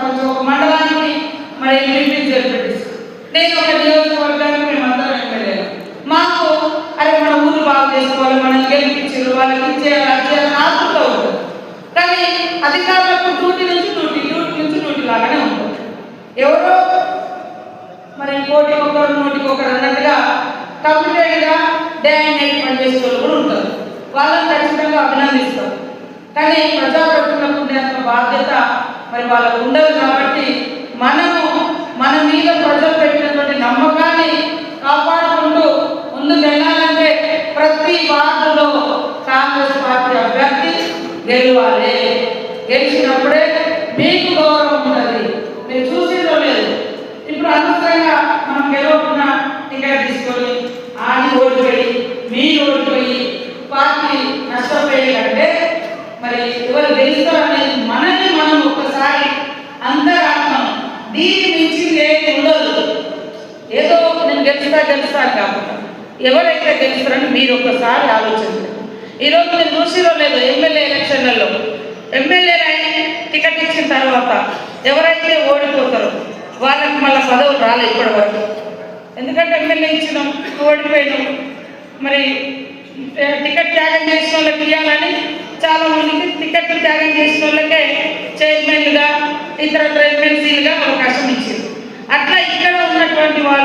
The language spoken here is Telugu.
సర్పంచ్, ఒక మండలానికి మరి ఎంపీ జడ్పీటీసీ, నేను ఒక నియోజకవర్గానికి మేమందరం ఎమ్మెల్యేలు. మాకు అరే మన ఊరు బాగు చేసుకోవాలి, మనం గెలిపించారు, వాళ్ళకి ఇచ్చేయాలి, అచ్చేయాలని ఆతృత ఉంటుంది. కానీ అధికారులకు డ్యూటీ నుంచి డ్యూటీ లాగానే ఉంటుంది. ఎవరో మరి కోటికొకరు నోటికొకరు అన్నట్టుగా కంప్లీట్గా డే అండ్ నైట్ పనిచేసే వాళ్ళు కూడా ఉంటారు. వాళ్ళని ఖచ్చితంగా అభినందిస్తాం. కానీ ప్రజాప్రతినిధులకు ఉండేంత బాధ్యత మరి వాళ్ళకు ఉండదు. కాబట్టి మనము మన మీద ప్రజలు పెట్టినటువంటి నమ్మకాన్ని కాపాడుకుంటూ ముందుకు వెళ్ళాలంటే ప్రతి వార్డులో కాంగ్రెస్ పార్టీ అభ్యర్థి గెలవాలి. గెలిచినప్పుడే మీకు గౌరవం ఉంటుంది. మీరు చూసిందో లేదు, ఇప్పుడు అనవసరంగా మనం గెలవకుండా టికెట్ తీసుకొని ఆడి ఓడిపోయి మీరు ఓడిపోయి పార్టీ నష్టపోయే కంటే మరి ఎవరు గెలుస్తారనేది మనల్ని మనం ఒక్కసారి అంతరాత్మం దీని మించి ఏది ఉండదు. ఏదో నేను గెలుస్తాను కాకుండా ఎవరైతే గెలుస్తారని మీరు ఒక్కసారి ఆలోచించండి. ఈరోజు నేను చూసిరో లేదు, ఎమ్మెల్యే ఎలక్షన్లలో ఎమ్మెల్యేలు టికెట్ ఇచ్చిన తర్వాత ఎవరైతే ఓడిపోతారో వాళ్ళకి మళ్ళీ పదవులు రాలేదు ఇప్పటి వరకు. ఎందుకంటే ఎమ్మెల్యే ఇచ్చినాం, ఓడిపోయినాం, మరి టికెట్ త్యాగం చేసిన వాళ్ళకి ఇవ్వాలని చాలా మందికి టికెట్ త్యాగం చేసిన వాళ్ళకే చైర్మన్లుగా ఇతర ఎమ్మెల్సీలుగా అవకాశం ఇచ్చింది. అట్లా ఇక్కడ ఉన్నటువంటి వాళ్ళు